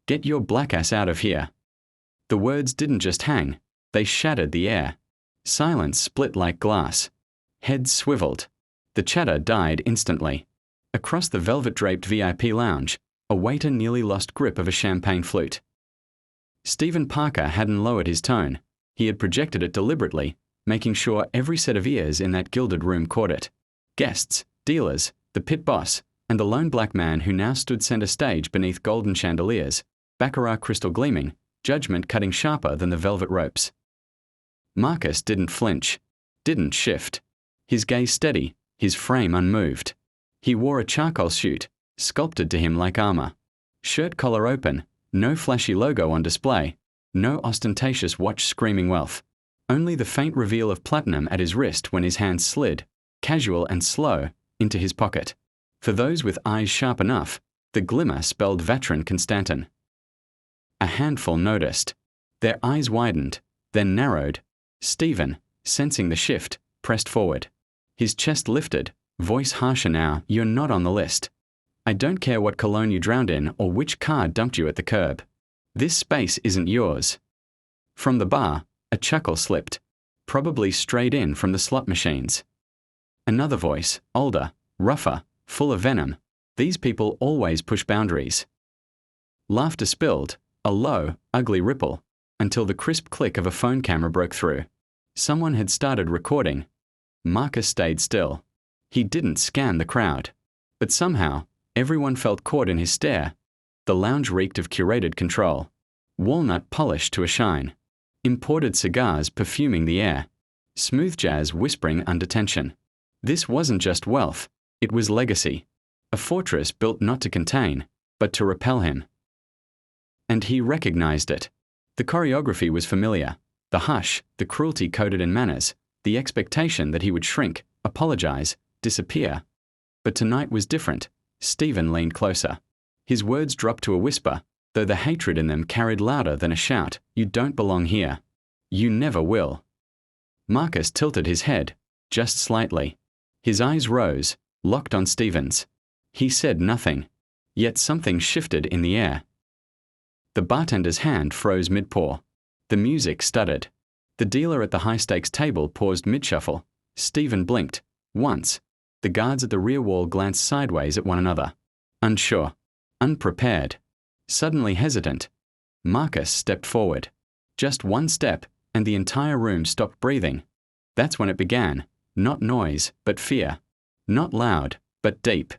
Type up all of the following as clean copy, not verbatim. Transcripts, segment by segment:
Get your black ass out of here. The words didn't just hang, they shattered the air. Silence split like glass. Heads swiveled. The chatter died instantly. Across the velvet-draped VIP lounge, a waiter nearly lost grip of a champagne flute. Stephen Parker hadn't lowered his tone. He had projected it deliberately, making sure every set of ears in that gilded room caught it. Guests, dealers, the pit boss, and the lone black man who now stood center stage beneath golden chandeliers, baccarat crystal gleaming, judgment cutting sharper than the velvet ropes. Marcus didn't flinch, didn't shift. His gaze steady, his frame unmoved. He wore a charcoal suit, sculpted to him like armor. Shirt collar open, no flashy logo on display, no ostentatious watch screaming wealth. Only the faint reveal of platinum at his wrist when his hand slid, casual and slow, into his pocket. For those with eyes sharp enough, the glimmer spelled Vatran Constantin. A handful noticed. Their eyes widened, then narrowed. Stephen, sensing the shift, pressed forward. His chest lifted, voice harsher now. You're not on the list. I don't care what cologne you drowned in or which car dumped you at the curb. This space isn't yours. From the bar, a chuckle slipped, probably strayed in from the slot machines. Another voice, older, rougher, full of venom. These people always push boundaries. Laughter spilled, a low, ugly ripple, until the crisp click of a phone camera broke through. Someone had started recording. Marcus stayed still. He didn't scan the crowd. But somehow, everyone felt caught in his stare. The lounge reeked of curated control. Walnut polished to a shine. Imported cigars perfuming the air. Smooth jazz whispering under tension. This wasn't just wealth, it was legacy. A fortress built not to contain, but to repel him. And he recognized it. The choreography was familiar. The hush, the cruelty coded in manners, the expectation that he would shrink, apologize, disappear. But tonight was different. Stephen leaned closer. His words dropped to a whisper, though the hatred in them carried louder than a shout. You don't belong here. You never will. Marcus tilted his head, just slightly. His eyes rose, locked on Stephen's. He said nothing, yet something shifted in the air. The bartender's hand froze mid-pour. The music stuttered. The dealer at the high-stakes table paused mid-shuffle. Stephen blinked. Once. The guards at the rear wall glanced sideways at one another. Unsure. Unprepared. Suddenly hesitant. Marcus stepped forward. Just one step, and the entire room stopped breathing. That's when it began. Not noise, but fear. Not loud, but deep.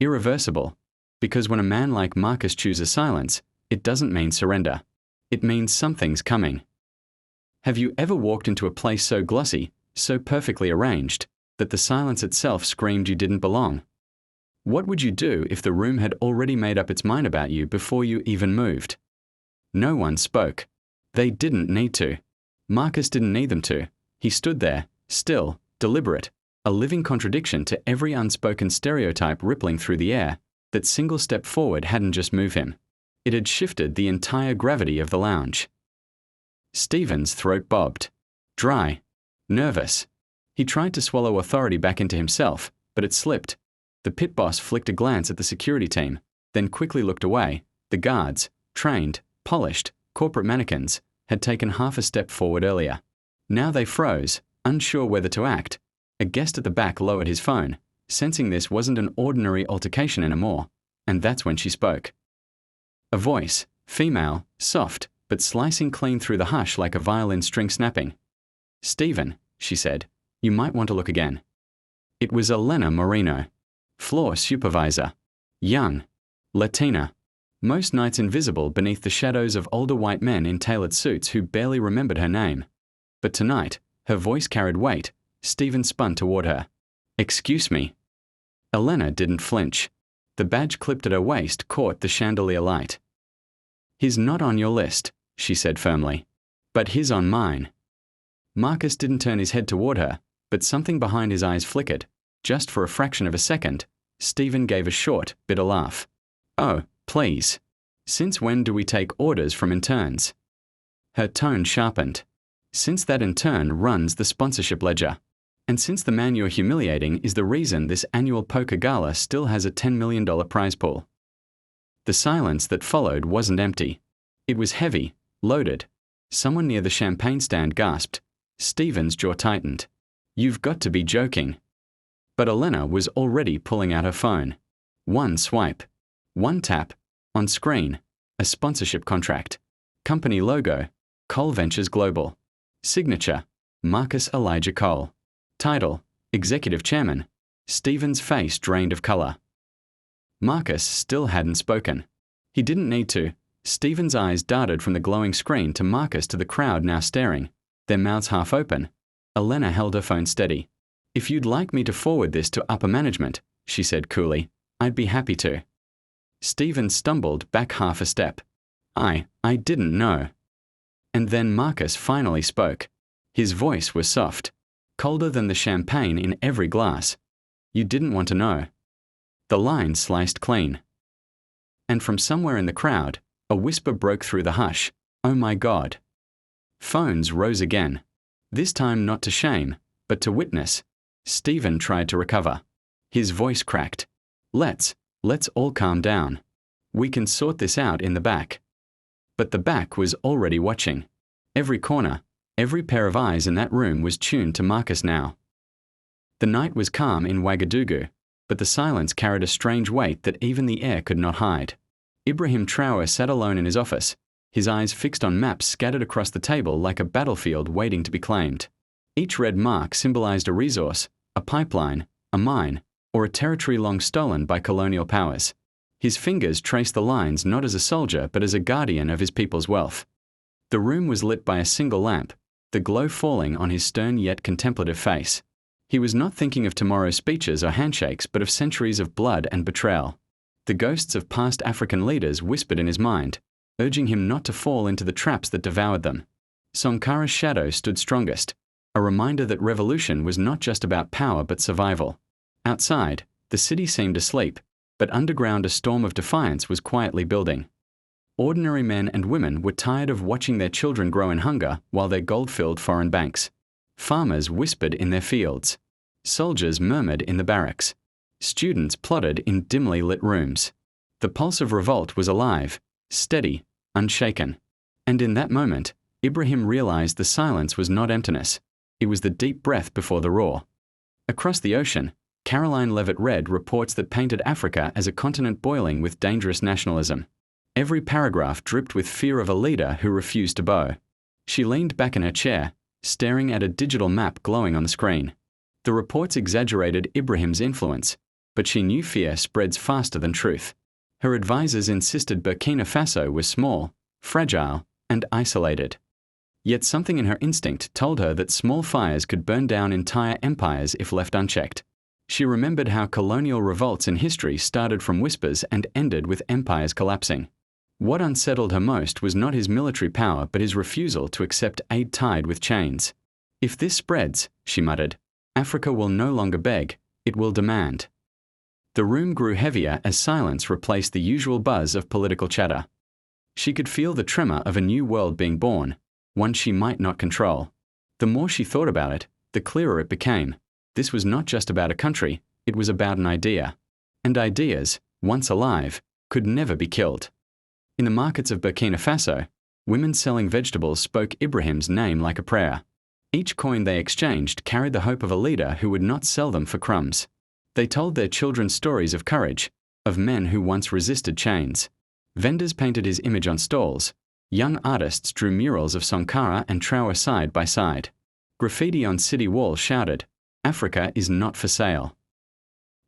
Irreversible. Because when a man like Marcus chooses silence, it doesn't mean surrender. It means something's coming. Have you ever walked into a place so glossy, so perfectly arranged, that the silence itself screamed you didn't belong? What would you do if the room had already made up its mind about you before you even moved? No one spoke. They didn't need to. Marcus didn't need them to. He stood there, still, deliberate, a living contradiction to every unspoken stereotype rippling through the air. That single step forward hadn't just moved him. It had shifted the entire gravity of the lounge. Stephen's throat bobbed. Dry. Nervous. He tried to swallow authority back into himself, but it slipped. The pit boss flicked a glance at the security team, then quickly looked away. The guards, trained, polished, corporate mannequins, had taken half a step forward earlier. Now they froze, unsure whether to act. A guest at the back lowered his phone, sensing this wasn't an ordinary altercation anymore, and that's when she spoke. A voice, female, soft, but slicing clean through the hush like a violin string snapping. Stephen, she said, you might want to look again. It was Elena Moreno, floor supervisor. Young. Latina. Most nights invisible beneath the shadows of older white men in tailored suits who barely remembered her name. But tonight, her voice carried weight. Stephen spun toward her. Excuse me. Elena didn't flinch. The badge clipped at her waist caught the chandelier light. He's not on your list, she said firmly. But he's on mine. Marcus didn't turn his head toward her, but something behind his eyes flickered. Just for a fraction of a second, Stephen gave a short, bitter laugh. Oh, please. Since when do we take orders from interns? Her tone sharpened. Since that intern runs the sponsorship ledger. And since the man you're humiliating is the reason this annual poker gala still has a $10 million prize pool. The silence that followed wasn't empty. It was heavy, loaded. Someone near the champagne stand gasped. Stephen's jaw tightened. "You've got to be joking." But Elena was already pulling out her phone. One swipe. One tap. On screen. A sponsorship contract. Company logo. Cole Ventures Global. Signature. Marcus Elijah Cole. Title. Executive Chairman. Stephen's face drained of color. Marcus still hadn't spoken. He didn't need to. Stephen's eyes darted from the glowing screen to Marcus to the crowd now staring, their mouths half open. Elena held her phone steady. "If you'd like me to forward this to upper management," she said coolly, "I'd be happy to." Stephen stumbled back half a step. I didn't know." And then Marcus finally spoke. His voice was soft, colder than the champagne in every glass. "You didn't want to know." The line sliced clean. And from somewhere in the crowd, a whisper broke through the hush. "Oh my God." Phones rose again. This time not to shame, but to witness. Stephen tried to recover. His voice cracked. Let's all calm down. We can sort this out in the back." But the back was already watching. Every corner, every pair of eyes in that room was tuned to Marcus now. The night was calm in Ouagadougou, but the silence carried a strange weight that even the air could not hide. Ibrahim Traore sat alone in his office, his eyes fixed on maps scattered across the table like a battlefield waiting to be claimed. Each red mark symbolized a resource, a pipeline, a mine, or a territory long stolen by colonial powers. His fingers traced the lines not as a soldier but as a guardian of his people's wealth. The room was lit by a single lamp, the glow falling on his stern yet contemplative face. He was not thinking of tomorrow's speeches or handshakes but of centuries of blood and betrayal. The ghosts of past African leaders whispered in his mind, urging him not to fall into the traps that devoured them. Sankara's shadow stood strongest, a reminder that revolution was not just about power but survival. Outside, the city seemed asleep, but underground a storm of defiance was quietly building. Ordinary men and women were tired of watching their children grow in hunger while their gold filled foreign banks. Farmers whispered in their fields. Soldiers murmured in the barracks. Students plotted in dimly lit rooms. The pulse of revolt was alive, steady, unshaken. And in that moment, Ibrahim realized the silence was not emptiness. It was the deep breath before the roar. Across the ocean, Caroline Levitt Red reports that painted Africa as a continent boiling with dangerous nationalism. Every paragraph dripped with fear of a leader who refused to bow. She leaned back in her chair, staring at a digital map glowing on the screen. The reports exaggerated Ibrahim's influence, but she knew fear spreads faster than truth. Her advisors insisted Burkina Faso was small, fragile, and isolated. Yet something in her instinct told her that small fires could burn down entire empires if left unchecked. She remembered how colonial revolts in history started from whispers and ended with empires collapsing. What unsettled her most was not his military power but his refusal to accept aid tied with chains. "If this spreads," she muttered, "Africa will no longer beg, it will demand." The room grew heavier as silence replaced the usual buzz of political chatter. She could feel the tremor of a new world being born, one she might not control. The more she thought about it, the clearer it became. This was not just about a country, it was about an idea. And ideas, once alive, could never be killed. In the markets of Burkina Faso, women selling vegetables spoke Ibrahim's name like a prayer. Each coin they exchanged carried the hope of a leader who would not sell them for crumbs. They told their children stories of courage, of men who once resisted chains. Vendors painted his image on stalls. Young artists drew murals of Sankara and Traore side by side. Graffiti on city walls shouted, "Africa is not for sale."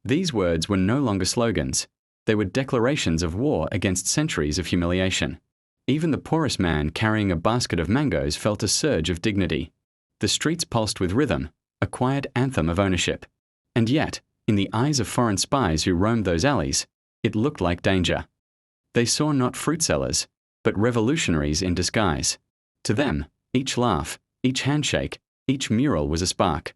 These words were no longer slogans. They were declarations of war against centuries of humiliation. Even the poorest man carrying a basket of mangoes felt a surge of dignity. The streets pulsed with rhythm, a quiet anthem of ownership. And yet, in the eyes of foreign spies who roamed those alleys, it looked like danger. They saw not fruit sellers, but revolutionaries in disguise. To them, each laugh, each handshake, each mural was a spark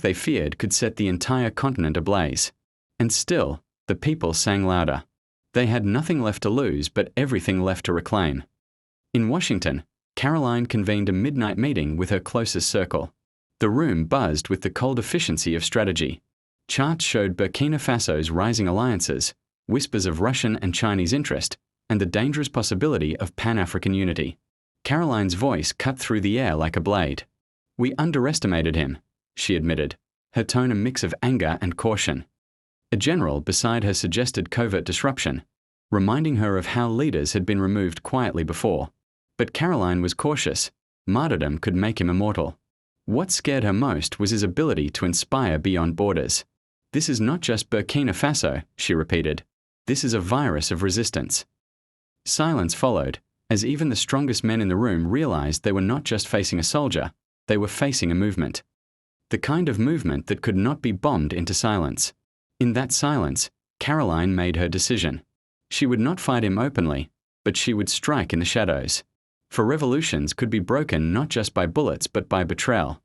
they feared could set the entire continent ablaze. And still, the people sang louder. They had nothing left to lose but everything left to reclaim. In Washington, Caroline convened a midnight meeting with her closest circle. The room buzzed with the cold efficiency of strategy. Charts showed Burkina Faso's rising alliances, whispers of Russian and Chinese interest, and the dangerous possibility of Pan-African unity. Caroline's voice cut through the air like a blade. "We underestimated him," she admitted, her tone a mix of anger and caution. A general beside her suggested covert disruption, reminding her of how leaders had been removed quietly before. But Caroline was cautious. Martyrdom could make him immortal. What scared her most was his ability to inspire beyond borders. "This is not just Burkina Faso," she repeated. "This is a virus of resistance." Silence followed, as even the strongest men in the room realized they were not just facing a soldier, they were facing a movement. The kind of movement that could not be bombed into silence. In that silence, Caroline made her decision. She would not fight him openly, but she would strike in the shadows. For revolutions could be broken not just by bullets but by betrayal.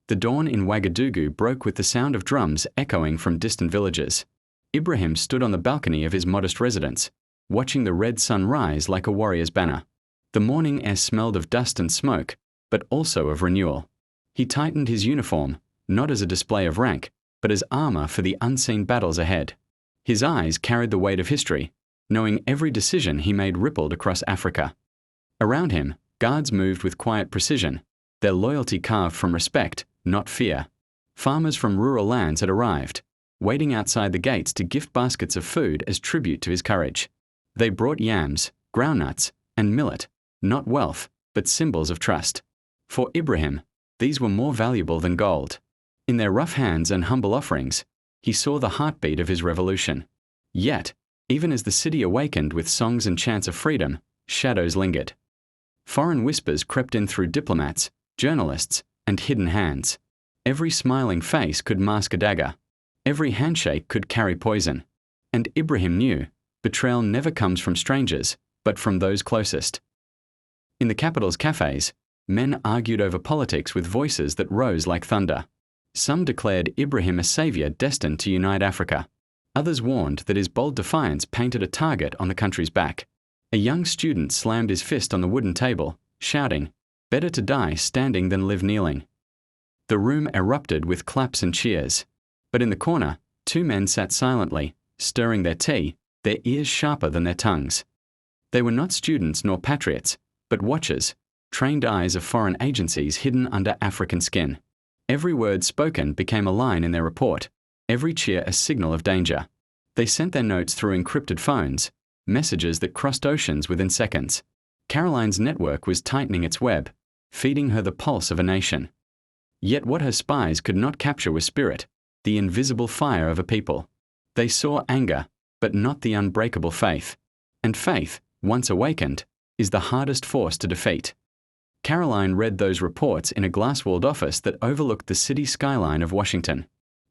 The dawn in Ouagadougou broke with the sound of drums echoing from distant villages. Ibrahim stood on the balcony of his modest residence, watching the red sun rise like a warrior's banner. The morning air smelled of dust and smoke, but also of renewal. He tightened his uniform, not as a display of rank, but as armor for the unseen battles ahead. His eyes carried the weight of history, knowing every decision he made rippled across Africa. Around him, guards moved with quiet precision, their loyalty carved from respect, not fear. Farmers from rural lands had arrived, waiting outside the gates to gift baskets of food as tribute to his courage. They brought yams, groundnuts, and millet, not wealth, but symbols of trust. For Ibrahim, these were more valuable than gold. In their rough hands and humble offerings, he saw the heartbeat of his revolution. Yet, even as the city awakened with songs and chants of freedom, shadows lingered. Foreign whispers crept in through diplomats, journalists, and hidden hands. Every smiling face could mask a dagger. Every handshake could carry poison. And Ibrahim knew, betrayal never comes from strangers, but from those closest. In the capital's cafes, men argued over politics with voices that rose like thunder. Some declared Ibrahim a savior destined to unite Africa. Others warned that his bold defiance painted a target on the country's back. A young student slammed his fist on the wooden table, shouting, "Better to die standing than live kneeling." The room erupted with claps and cheers. But in the corner, two men sat silently, stirring their tea, their ears sharper than their tongues. They were not students nor patriots, but watchers, trained eyes of foreign agencies hidden under African skin. Every word spoken became a line in their report, every cheer a signal of danger. They sent their notes through encrypted phones, messages that crossed oceans within seconds. Caroline's network was tightening its web, feeding her the pulse of a nation. Yet what her spies could not capture was spirit, the invisible fire of a people. They saw anger, but not the unbreakable faith. And faith, once awakened, is the hardest force to defeat. Caroline read those reports in a glass-walled office that overlooked the city skyline of Washington.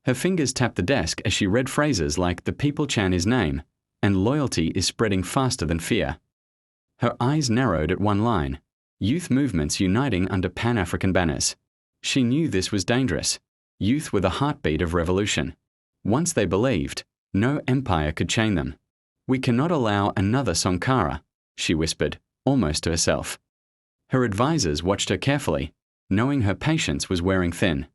Her fingers tapped the desk as she read phrases like "the people chant his name," and "loyalty is spreading faster than fear." Her eyes narrowed at one line, "Youth movements uniting under Pan-African banners." She knew this was dangerous. Youth were the heartbeat of revolution. Once they believed, no empire could chain them. "We cannot allow another Sankara," she whispered, almost to herself. Her advisors watched her carefully, knowing her patience was wearing thin.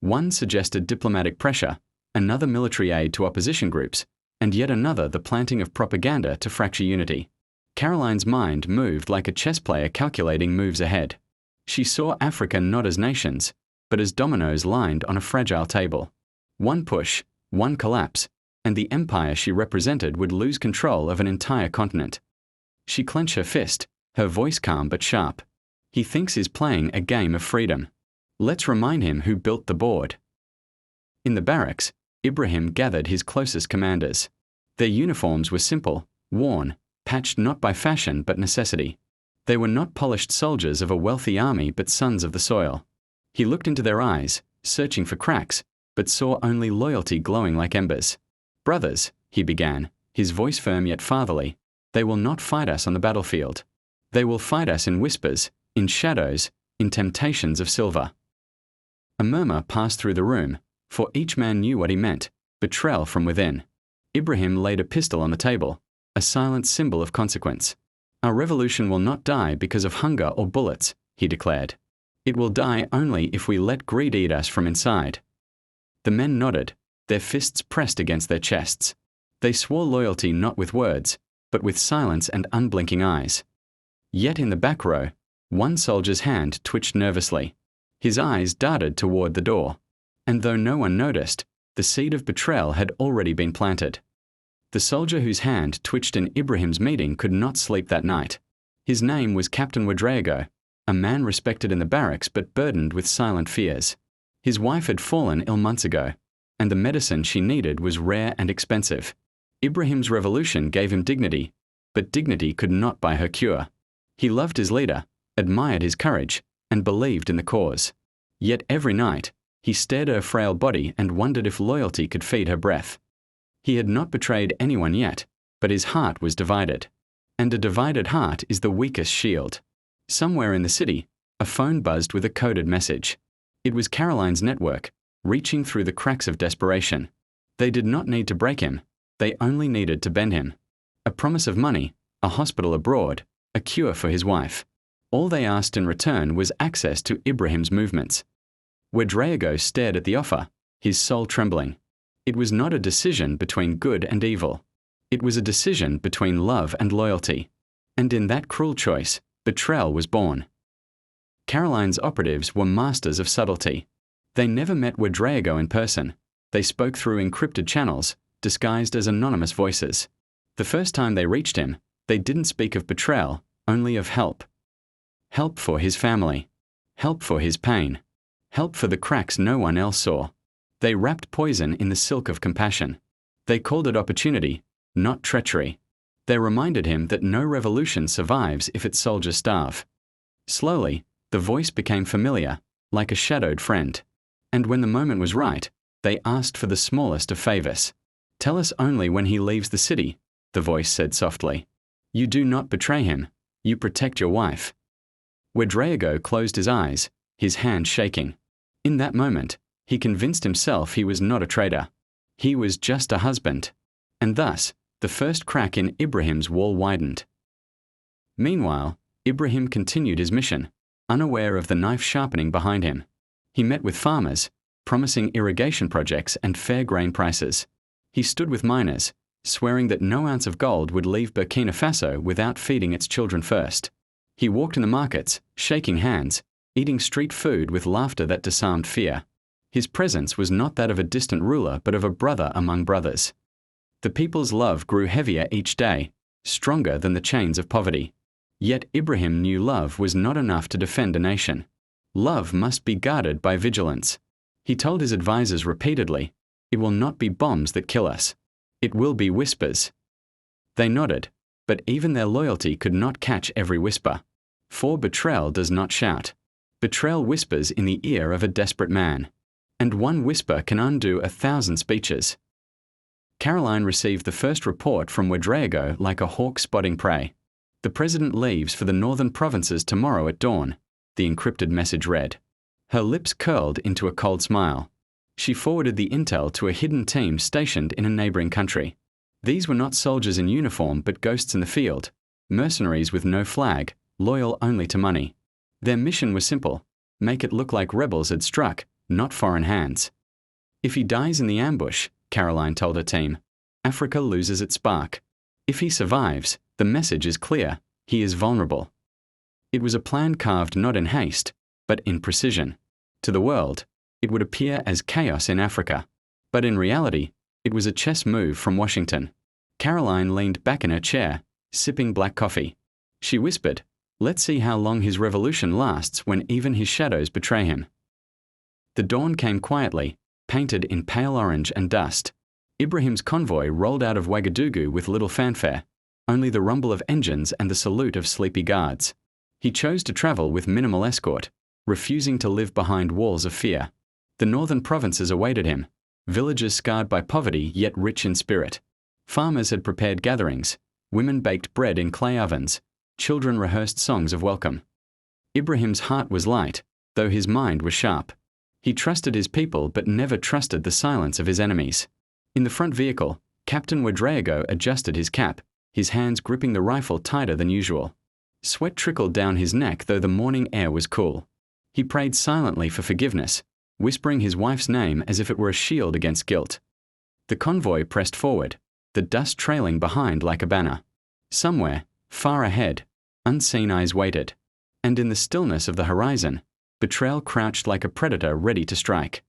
One suggested diplomatic pressure, another military aid to opposition groups, and yet another the planting of propaganda to fracture unity. Caroline's mind moved like a chess player calculating moves ahead. She saw Africa not as nations, but as dominoes lined on a fragile table. One push, one collapse, and the empire she represented would lose control of an entire continent. She clenched her fist, her voice calm but sharp. "He thinks he's playing a game of freedom. Let's remind him who built the board." In the barracks, Ibrahim gathered his closest commanders. Their uniforms were simple, worn, patched not by fashion but necessity. They were not polished soldiers of a wealthy army but sons of the soil. He looked into their eyes, searching for cracks, but saw only loyalty glowing like embers. "Brothers," he began, his voice firm yet fatherly, "they will not fight us on the battlefield. They will fight us in whispers, in shadows, in temptations of silver." A murmur passed through the room, for each man knew what he meant, betrayal from within. Ibrahim laid a pistol on the table, a silent symbol of consequence. "Our revolution will not die because of hunger or bullets," he declared. "It will die only if we let greed eat us from inside." The men nodded, their fists pressed against their chests. They swore loyalty not with words, but with silence and unblinking eyes. Yet in the back row, one soldier's hand twitched nervously. His eyes darted toward the door, and though no one noticed, the seed of betrayal had already been planted. The soldier whose hand twitched in Ibrahim's meeting could not sleep that night. His name was Captain Ouedraogo, a man respected in the barracks but burdened with silent fears. His wife had fallen ill months ago, and the medicine she needed was rare and expensive. Ibrahim's revolution gave him dignity, but dignity could not buy her cure. He loved his leader, admired his courage, and believed in the cause. Yet every night, he stared at her frail body and wondered if loyalty could feed her breath. He had not betrayed anyone yet, but his heart was divided. And a divided heart is the weakest shield. Somewhere in the city, a phone buzzed with a coded message. It was Caroline's network, reaching through the cracks of desperation. They did not need to break him. They only needed to bend him. A promise of money, a hospital abroad, a cure for his wife. All they asked in return was access to Ibrahim's movements. Ouedraogo stared at the offer, his soul trembling. It was not a decision between good and evil. It was a decision between love and loyalty. And in that cruel choice, betrayal was born. Caroline's operatives were masters of subtlety. They never met Ouedraogo in person. They spoke through encrypted channels, disguised as anonymous voices. The first time they reached him, they didn't speak of betrayal, only of help. Help for his family. Help for his pain. Help for the cracks no one else saw. They wrapped poison in the silk of compassion. They called it opportunity, not treachery. They reminded him that no revolution survives if its soldiers starve. Slowly, the voice became familiar, like a shadowed friend. And when the moment was right, they asked for the smallest of favors. "Tell us only when he leaves the city," the voice said softly. "You do not betray him. You protect your wife." Ouedraogo closed his eyes, his hand shaking. In that moment, he convinced himself he was not a traitor. He was just a husband. And thus, the first crack in Ibrahim's wall widened. Meanwhile, Ibrahim continued his mission, unaware of the knife sharpening behind him. He met with farmers, promising irrigation projects and fair grain prices. He stood with miners, swearing that no ounce of gold would leave Burkina Faso without feeding its children first. He walked in the markets, shaking hands, eating street food with laughter that disarmed fear. His presence was not that of a distant ruler but of a brother among brothers. The people's love grew heavier each day, stronger than the chains of poverty. Yet Ibrahim knew love was not enough to defend a nation. Love must be guarded by vigilance. He told his advisors repeatedly, "It will not be bombs that kill us. It will be whispers." They nodded, but even their loyalty could not catch every whisper. For betrayal does not shout. Betrayal whispers in the ear of a desperate man. And one whisper can undo 1,000 speeches. Caroline received the first report from Ouedraogo like a hawk spotting prey. "The president leaves for the northern provinces tomorrow at dawn," the encrypted message read. Her lips curled into a cold smile. She forwarded the intel to a hidden team stationed in a neighboring country. These were not soldiers in uniform but ghosts in the field, mercenaries with no flag, loyal only to money. Their mission was simple: make it look like rebels had struck, not foreign hands. "If he dies in the ambush," Caroline told her team, "Africa loses its spark. If he survives, the message is clear: he is vulnerable." It was a plan carved not in haste, but in precision. To the world, it would appear as chaos in Africa. But in reality, it was a chess move from Washington. Caroline leaned back in her chair, sipping black coffee. She whispered, "Let's see how long his revolution lasts when even his shadows betray him." The dawn came quietly, painted in pale orange and dust. Ibrahim's convoy rolled out of Ouagadougou with little fanfare, only the rumble of engines and the salute of sleepy guards. He chose to travel with minimal escort, refusing to live behind walls of fear. The northern provinces awaited him, villages scarred by poverty yet rich in spirit. Farmers had prepared gatherings, women baked bread in clay ovens, children rehearsed songs of welcome. Ibrahim's heart was light, though his mind was sharp. He trusted his people but never trusted the silence of his enemies. In the front vehicle, Captain Ouedraogo adjusted his cap, his hands gripping the rifle tighter than usual. Sweat trickled down his neck though the morning air was cool. He prayed silently for forgiveness, whispering his wife's name as if it were a shield against guilt. The convoy pressed forward, the dust trailing behind like a banner. Somewhere, far ahead, unseen eyes waited, and in the stillness of the horizon, betrayal crouched like a predator ready to strike.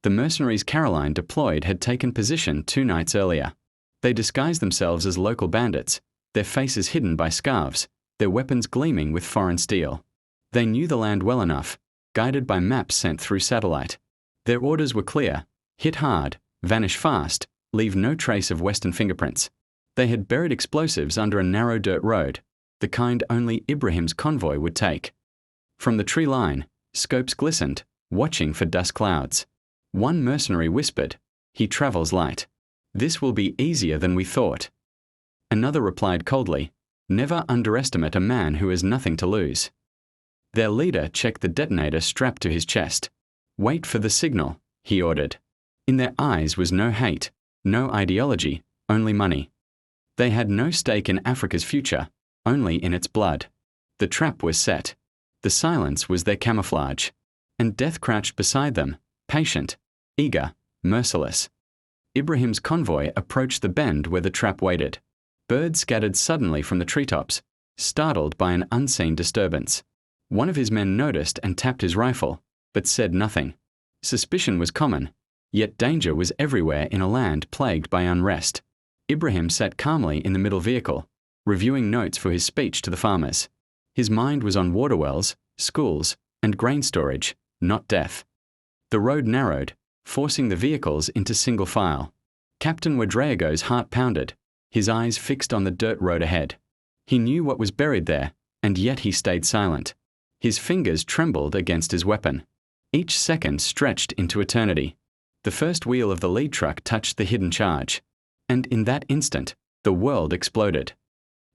The mercenaries Caroline deployed had taken position 2 nights earlier. They disguised themselves as local bandits, their faces hidden by scarves, their weapons gleaming with foreign steel. They knew the land well enough, guided by maps sent through satellite. Their orders were clear: hit hard, vanish fast, leave no trace of Western fingerprints. They had buried explosives under a narrow dirt road, the kind only Ibrahim's convoy would take. From the tree line, scopes glistened, watching for dust clouds. One mercenary whispered, "He travels light. This will be easier than we thought." Another replied coldly, "Never underestimate a man who has nothing to lose." Their leader checked the detonator strapped to his chest. "Wait for the signal," he ordered. In their eyes was no hate, no ideology, only money. They had no stake in Africa's future, only in its blood. The trap was set. The silence was their camouflage. And death crouched beside them, patient, eager, merciless. Ibrahim's convoy approached the bend where the trap waited. Birds scattered suddenly from the treetops, startled by an unseen disturbance. One of his men noticed and tapped his rifle, but said nothing. Suspicion was common, yet danger was everywhere in a land plagued by unrest. Ibrahim sat calmly in the middle vehicle, reviewing notes for his speech to the farmers. His mind was on water wells, schools, and grain storage, not death. The road narrowed, forcing the vehicles into single file. Captain Wadreago's heart pounded, his eyes fixed on the dirt road ahead. He knew what was buried there, and yet he stayed silent. His fingers trembled against his weapon. Each second stretched into eternity. The first wheel of the lead truck touched the hidden charge, and in that instant, the world exploded.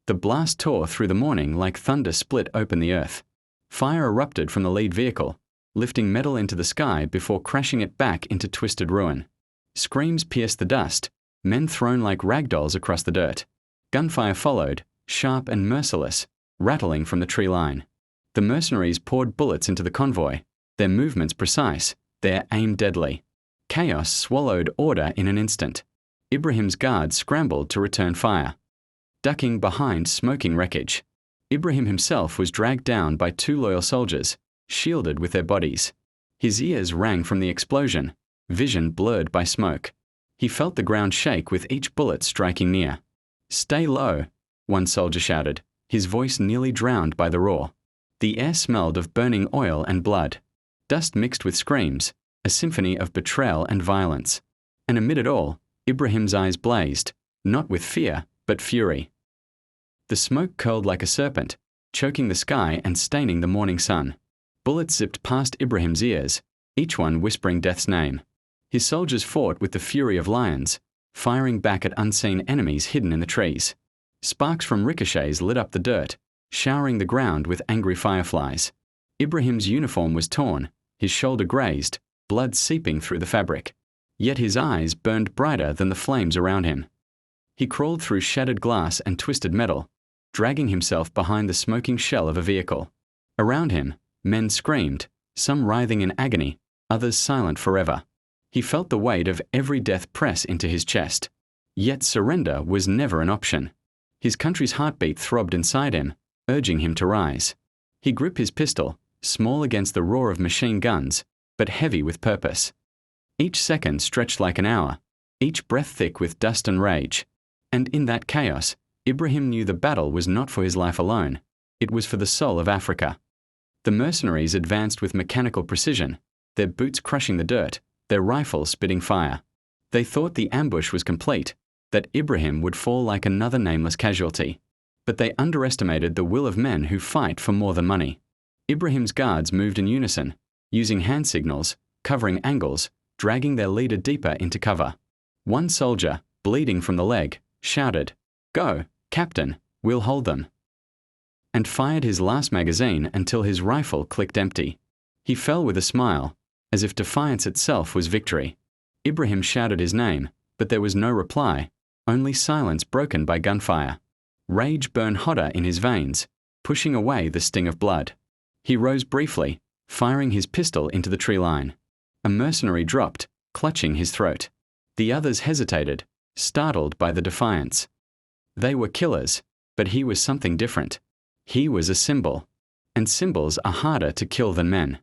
The blast tore through the morning like thunder split open the earth. Fire erupted from the lead vehicle, lifting metal into the sky before crashing it back into twisted ruin. Screams pierced the dust, men thrown like ragdolls across the dirt. Gunfire followed, sharp and merciless, rattling from the tree line. The mercenaries poured bullets into the convoy, their movements precise, their aim deadly. Chaos swallowed order in an instant. Ibrahim's guards scrambled to return fire, ducking behind smoking wreckage. Ibrahim himself was dragged down by 2 loyal soldiers, shielded with their bodies. His ears rang from the explosion, vision blurred by smoke. He felt the ground shake with each bullet striking near. "Stay low," one soldier shouted, his voice nearly drowned by the roar. The air smelled of burning oil and blood. Dust mixed with screams, a symphony of betrayal and violence. And amid it all, Ibrahim's eyes blazed, not with fear, but fury. The smoke curled like a serpent, choking the sky and staining the morning sun. Bullets zipped past Ibrahim's ears, each one whispering death's name. His soldiers fought with the fury of lions, firing back at unseen enemies hidden in the trees. Sparks from ricochets lit up the dirt, showering the ground with angry fireflies. Ibrahim's uniform was torn, his shoulder grazed, blood seeping through the fabric. Yet his eyes burned brighter than the flames around him. He crawled through shattered glass and twisted metal, dragging himself behind the smoking shell of a vehicle. Around him, men screamed, some writhing in agony, others silent forever. He felt the weight of every death press into his chest. Yet surrender was never an option. His country's heartbeat throbbed inside him, urging him to rise. He gripped his pistol, small against the roar of machine guns, but heavy with purpose. Each second stretched like an hour, each breath thick with dust and rage. And in that chaos, Ibrahim knew the battle was not for his life alone. It was for the soul of Africa. The mercenaries advanced with mechanical precision, their boots crushing the dirt, their rifles spitting fire. They thought the ambush was complete, that Ibrahim would fall like another nameless casualty. But they underestimated the will of men who fight for more than money. Ibrahim's guards moved in unison, using hand signals, covering angles, dragging their leader deeper into cover. One soldier, bleeding from the leg, shouted, "Go, Captain, we'll hold them," and fired his last magazine until his rifle clicked empty. He fell with a smile, as if defiance itself was victory. Ibrahim shouted his name, but there was no reply, only silence broken by gunfire. Rage burned hotter in his veins, pushing away the sting of blood. He rose briefly, firing his pistol into the tree line. A mercenary dropped, clutching his throat. The others hesitated, startled by the defiance. They were killers, but he was something different. He was a symbol, and symbols are harder to kill than men.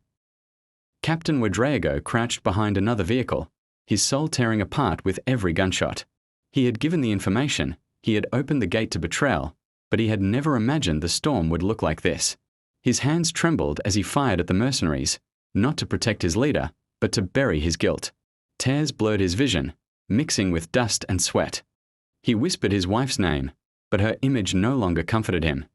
Captain Wedraego crouched behind another vehicle, his soul tearing apart with every gunshot. He had given the information, he had opened the gate to betrayal, but he had never imagined the storm would look like this. His hands trembled as he fired at the mercenaries, not to protect his leader, but to bury his guilt. Tears blurred his vision, mixing with dust and sweat. He whispered his wife's name, but her image no longer comforted him.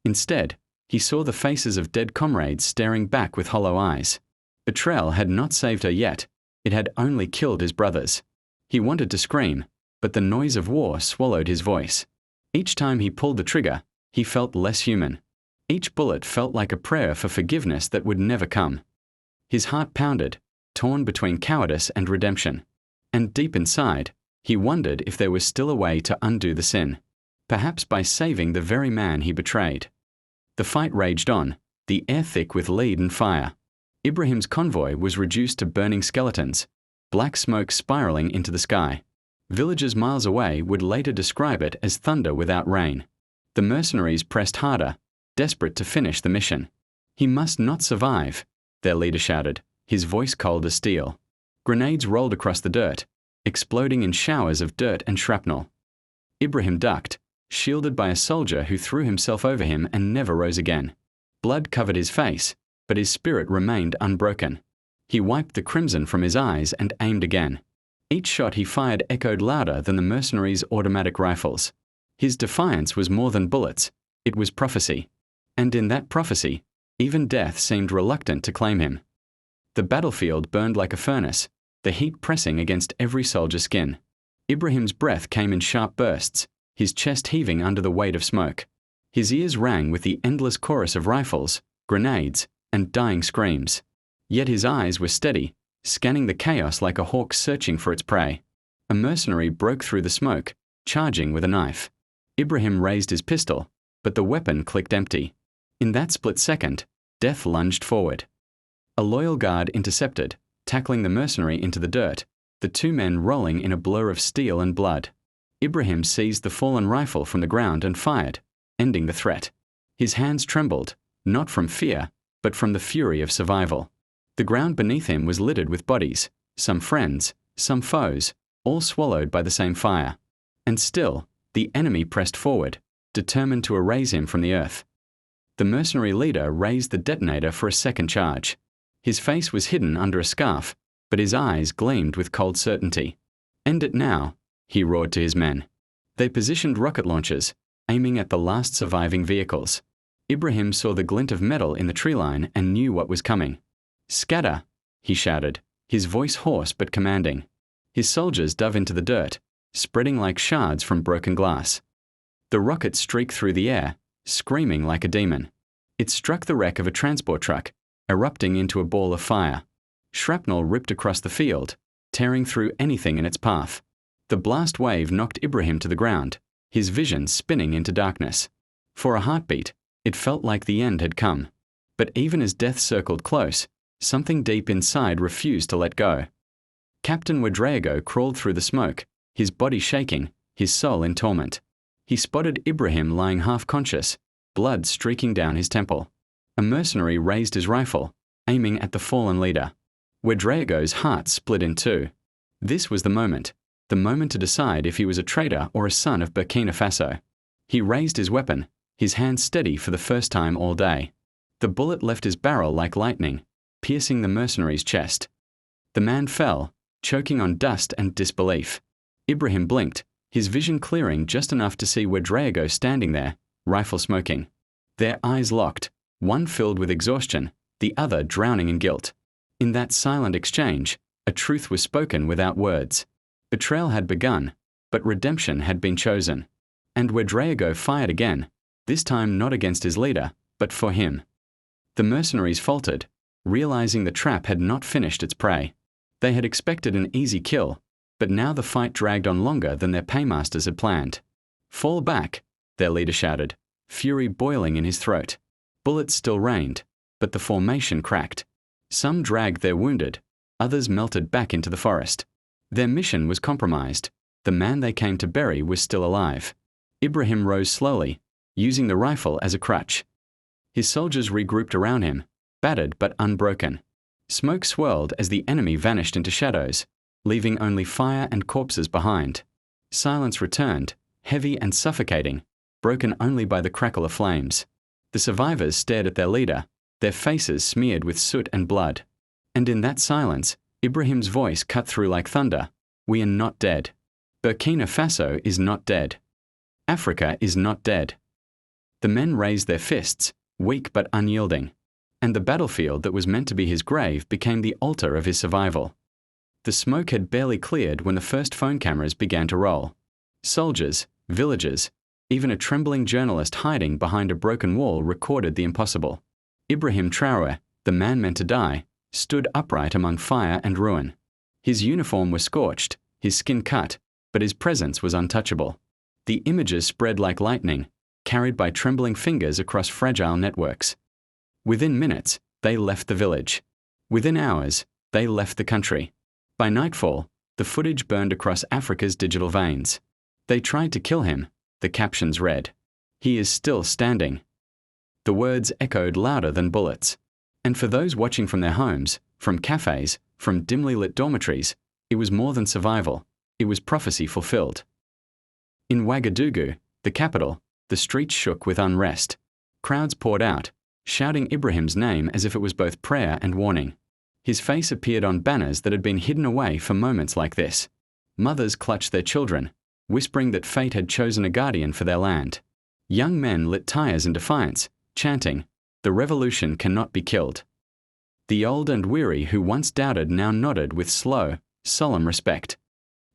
Instead, he saw the faces of dead comrades staring back with hollow eyes. Betrayal had not saved her yet, it had only killed his brothers. He wanted to scream, but the noise of war swallowed his voice. Each time he pulled the trigger, he felt less human. Each bullet felt like a prayer for forgiveness that would never come. His heart pounded, torn between cowardice and redemption. And deep inside, he wondered if there was still a way to undo the sin, perhaps by saving the very man he betrayed. The fight raged on, the air thick with lead and fire. Ibrahim's convoy was reduced to burning skeletons, black smoke spiraling into the sky. Villagers miles away would later describe it as thunder without rain. The mercenaries pressed harder, desperate to finish the mission. He must not survive, their leader shouted, his voice cold as steel. Grenades rolled across the dirt, exploding in showers of dirt and shrapnel. Ibrahim ducked, shielded by a soldier who threw himself over him and never rose again. Blood covered his face, but his spirit remained unbroken. He wiped the crimson from his eyes and aimed again. Each shot he fired echoed louder than the mercenaries' automatic rifles. His defiance was more than bullets, it was prophecy. And in that prophecy, even death seemed reluctant to claim him. The battlefield burned like a furnace, the heat pressing against every soldier's skin. Ibrahim's breath came in sharp bursts, his chest heaving under the weight of smoke. His ears rang with the endless chorus of rifles, grenades, and dying screams. Yet his eyes were steady, scanning the chaos like a hawk searching for its prey. A mercenary broke through the smoke, charging with a knife. Ibrahim raised his pistol, but the weapon clicked empty. In that split second, death lunged forward. A loyal guard intercepted, tackling the mercenary into the dirt, the two men rolling in a blur of steel and blood. Ibrahim seized the fallen rifle from the ground and fired, ending the threat. His hands trembled, not from fear, but from the fury of survival. The ground beneath him was littered with bodies, some friends, some foes, all swallowed by the same fire. And still, the enemy pressed forward, determined to erase him from the earth. The mercenary leader raised the detonator for a second charge. His face was hidden under a scarf, but his eyes gleamed with cold certainty. "End it now," he roared to his men. They positioned rocket launchers, aiming at the last surviving vehicles. Ibrahim saw the glint of metal in the tree line and knew what was coming. "Scatter," he shouted, his voice hoarse but commanding. His soldiers dove into the dirt, spreading like shards from broken glass. The rocket streaked through the air, screaming like a demon. It struck the wreck of a transport truck, erupting into a ball of fire. Shrapnel ripped across the field, tearing through anything in its path. The blast wave knocked Ibrahim to the ground, his vision spinning into darkness. For a heartbeat, it felt like the end had come. But even as death circled close, something deep inside refused to let go. Captain Wedraego crawled through the smoke, his body shaking, his soul in torment. He spotted Ibrahim lying half-conscious, blood streaking down his temple. A mercenary raised his rifle, aiming at the fallen leader. Wedraego's heart split in two. This was the moment to decide if he was a traitor or a son of Burkina Faso. He raised his weapon, his hand steady for the first time all day. The bullet left his barrel like lightning, piercing the mercenary's chest. The man fell, choking on dust and disbelief. Ibrahim blinked, his vision clearing just enough to see Wedraego standing there, rifle smoking. Their eyes locked, one filled with exhaustion, the other drowning in guilt. In that silent exchange, a truth was spoken without words. Betrayal had begun, but redemption had been chosen. And Wedraego fired again, this time not against his leader, but for him. The mercenaries faltered, realizing the trap had not finished its prey. They had expected an easy kill, but now the fight dragged on longer than their paymasters had planned. "Fall back," their leader shouted, fury boiling in his throat. Bullets still rained, but the formation cracked. Some dragged their wounded, others melted back into the forest. Their mission was compromised. The man they came to bury was still alive. Ibrahim rose slowly, using the rifle as a crutch. His soldiers regrouped around him, battered but unbroken. Smoke swirled as the enemy vanished into shadows, leaving only fire and corpses behind. Silence returned, heavy and suffocating, broken only by the crackle of flames. The survivors stared at their leader, their faces smeared with soot and blood. And in that silence, Ibrahim's voice cut through like thunder. We are not dead. Burkina Faso is not dead. Africa is not dead. The men raised their fists, weak but unyielding, and the battlefield that was meant to be his grave became the altar of his survival. The smoke had barely cleared when the first phone cameras began to roll. Soldiers, villagers, even a trembling journalist hiding behind a broken wall recorded the impossible. Ibrahim Traoré, the man meant to die, stood upright among fire and ruin. His uniform was scorched, his skin cut, but his presence was untouchable. The images spread like lightning, carried by trembling fingers across fragile networks. Within minutes, they left the village. Within hours, they left the country. By nightfall, the footage burned across Africa's digital veins. They tried to kill him, the captions read. He is still standing. The words echoed louder than bullets. And for those watching from their homes, from cafes, from dimly lit dormitories, it was more than survival. It was prophecy fulfilled. In Ouagadougou, the capital, the streets shook with unrest. Crowds poured out, shouting Ibrahim's name as if it was both prayer and warning. His face appeared on banners that had been hidden away for moments like this. Mothers clutched their children, whispering that fate had chosen a guardian for their land. Young men lit tires in defiance, chanting, "The revolution cannot be killed." The old and weary who once doubted now nodded with slow, solemn respect.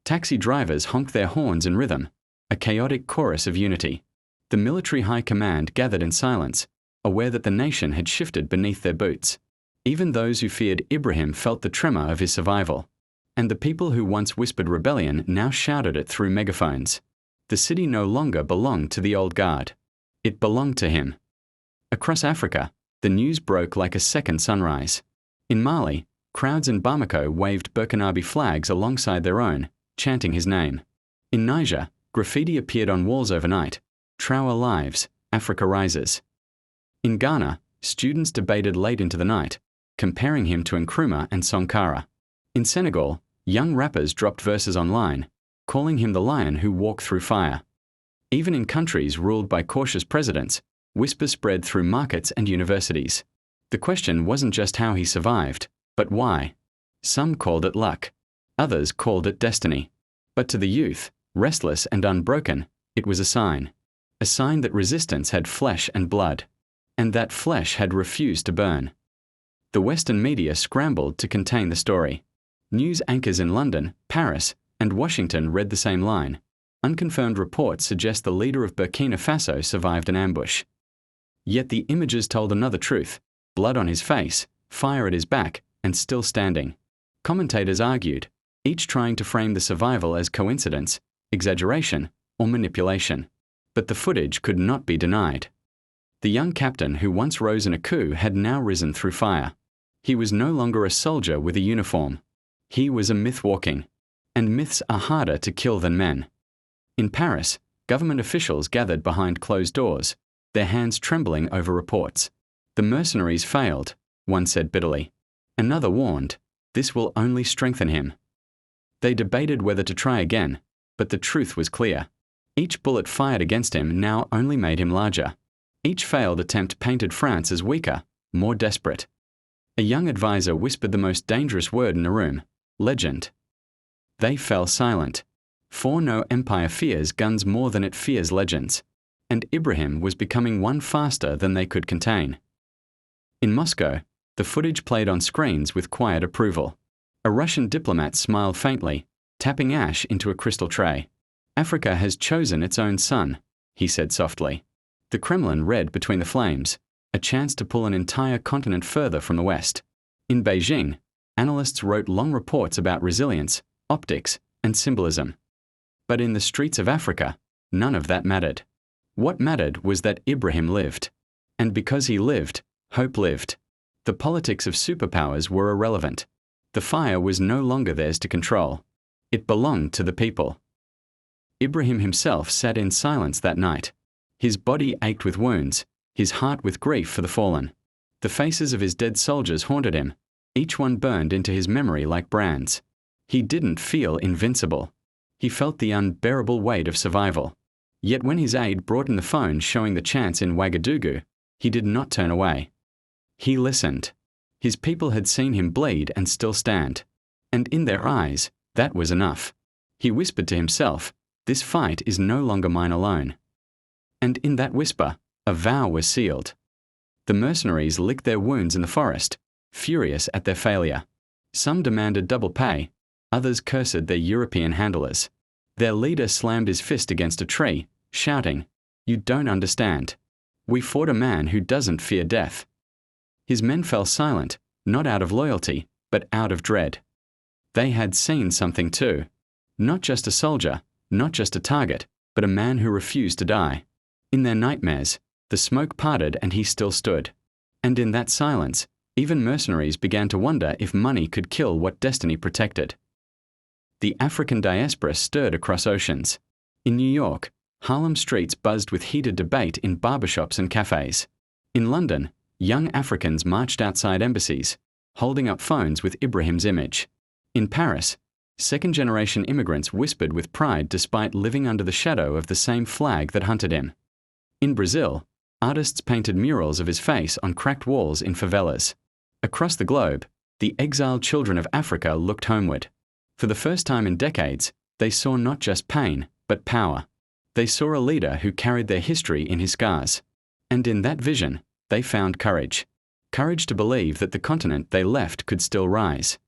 Taxi drivers honked their horns in rhythm, a chaotic chorus of unity. The military high command gathered in silence, aware that the nation had shifted beneath their boots. Even those who feared Ibrahim felt the tremor of his survival. And the people who once whispered rebellion now shouted it through megaphones. The city no longer belonged to the old guard. It belonged to him. Across Africa, the news broke like a second sunrise. In Mali, crowds in Bamako waved Burkinabe flags alongside their own, chanting his name. In Niger, graffiti appeared on walls overnight. Traoré lives, Africa rises. In Ghana, students debated late into the night, comparing him to Nkrumah and Sankara. In Senegal, young rappers dropped verses online, calling him the lion who walked through fire. Even in countries ruled by cautious presidents, whispers spread through markets and universities. The question wasn't just how he survived, but why. Some called it luck. Others called it destiny. But to the youth, restless and unbroken, it was a sign. A sign that resistance had flesh and blood. And that flesh had refused to burn. The Western media scrambled to contain the story. News anchors in London, Paris, and Washington read the same line. Unconfirmed reports suggest the leader of Burkina Faso survived an ambush. Yet the images told another truth: blood on his face, fire at his back, and still standing. Commentators argued, each trying to frame the survival as coincidence, exaggeration, or manipulation. But the footage could not be denied. The young captain who once rose in a coup had now risen through fire. He was no longer a soldier with a uniform. He was a myth walking. And myths are harder to kill than men. In Paris, government officials gathered behind closed doors, their hands trembling over reports. The mercenaries failed, one said bitterly. Another warned, this will only strengthen him. They debated whether to try again, but the truth was clear. Each bullet fired against him now only made him larger. Each failed attempt painted France as weaker, more desperate. A young advisor whispered the most dangerous word in the room: legend. They fell silent. For no empire fears guns more than it fears legends. And Ibrahim was becoming one faster than they could contain. In Moscow, the footage played on screens with quiet approval. A Russian diplomat smiled faintly, tapping ash into a crystal tray. Africa has chosen its own son, he said softly. The Kremlin read between the flames, a chance to pull an entire continent further from the West. In Beijing, analysts wrote long reports about resilience, optics, and symbolism. But in the streets of Africa, none of that mattered. What mattered was that Ibrahim lived. And because he lived, hope lived. The politics of superpowers were irrelevant. The fire was no longer theirs to control. It belonged to the people. Ibrahim himself sat in silence that night. His body ached with wounds, his heart with grief for the fallen. The faces of his dead soldiers haunted him, each one burned into his memory like brands. He didn't feel invincible. He felt the unbearable weight of survival. Yet when his aide brought in the phone showing the chance in Ouagadougou, he did not turn away. He listened. His people had seen him bleed and still stand. And in their eyes, that was enough. He whispered to himself, "This fight is no longer mine alone." And in that whisper, a vow was sealed. The mercenaries licked their wounds in the forest, furious at their failure. Some demanded double pay, others cursed their European handlers. Their leader slammed his fist against a tree, shouting, "You don't understand. We fought a man who doesn't fear death." His men fell silent, not out of loyalty, but out of dread. They had seen something too. Not just a soldier, not just a target, but a man who refused to die. In their nightmares, the smoke parted and he still stood. And in that silence, even mercenaries began to wonder if money could kill what destiny protected. The African diaspora stirred across oceans. In New York, Harlem streets buzzed with heated debate in barbershops and cafes. In London, young Africans marched outside embassies, holding up phones with Ibrahim's image. In Paris, second-generation immigrants whispered with pride despite living under the shadow of the same flag that hunted him. In Brazil, artists painted murals of his face on cracked walls in favelas. Across the globe, the exiled children of Africa looked homeward. For the first time in decades, they saw not just pain, but power. They saw a leader who carried their history in his scars. And in that vision, they found courage. Courage to believe that the continent they left could still rise.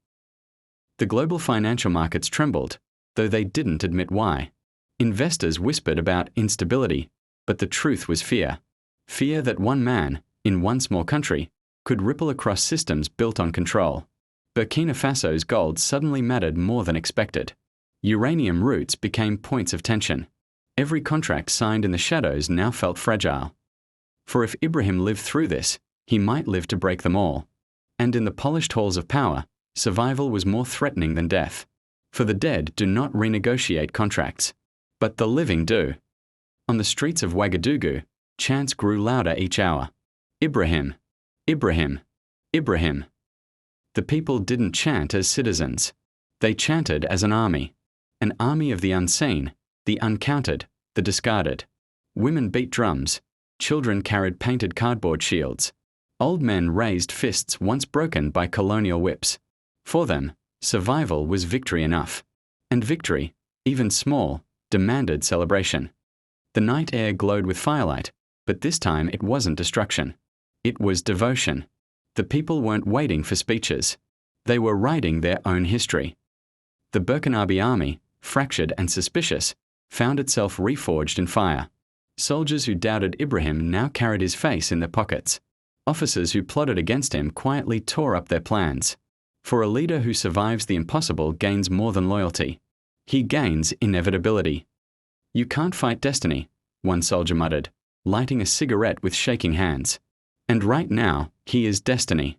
The global financial markets trembled, though they didn't admit why. Investors whispered about instability, but the truth was fear. Fear that one man, in one small country, could ripple across systems built on control. Burkina Faso's gold suddenly mattered more than expected. Uranium routes became points of tension. Every contract signed in the shadows now felt fragile. For if Ibrahim lived through this, he might live to break them all. And in the polished halls of power, survival was more threatening than death. For the dead do not renegotiate contracts, but the living do. On the streets of Ouagadougou, chants grew louder each hour. Ibrahim, Ibrahim, Ibrahim. The people didn't chant as citizens. They chanted as an army of the unseen, the uncounted, the discarded. Women beat drums. Children carried painted cardboard shields. Old men raised fists once broken by colonial whips. For them, survival was victory enough. And victory, even small, demanded celebration. The night air glowed with firelight, but this time it wasn't destruction. It was devotion. The people weren't waiting for speeches. They were writing their own history. The Burkinabe army, fractured and suspicious, found itself reforged in fire. Soldiers who doubted Ibrahim now carried his face in their pockets. Officers who plotted against him quietly tore up their plans. For a leader who survives the impossible gains more than loyalty. He gains inevitability. "You can't fight destiny," one soldier muttered, lighting a cigarette with shaking hands. And right now, he is destiny.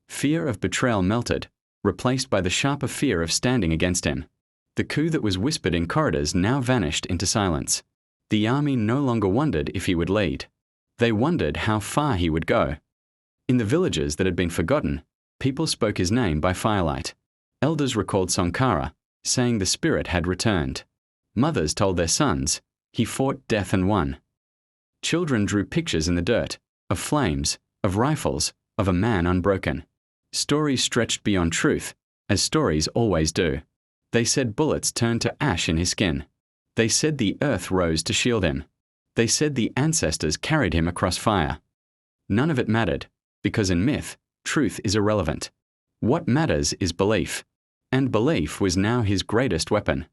Fear of betrayal melted, replaced by the sharper fear of standing against him. The coup that was whispered in corridors now vanished into silence. The army no longer wondered if he would lead. They wondered how far he would go. In the villages that had been forgotten, people spoke his name by firelight. Elders recalled Sankara, saying the spirit had returned. Mothers told their sons, he fought death and won. Children drew pictures in the dirt, of flames, of rifles, of a man unbroken. Stories stretched beyond truth, as stories always do. They said bullets turned to ash in his skin. They said the earth rose to shield him. They said the ancestors carried him across fire. None of it mattered, because in myth, truth is irrelevant. What matters is belief. And belief was now his greatest weapon.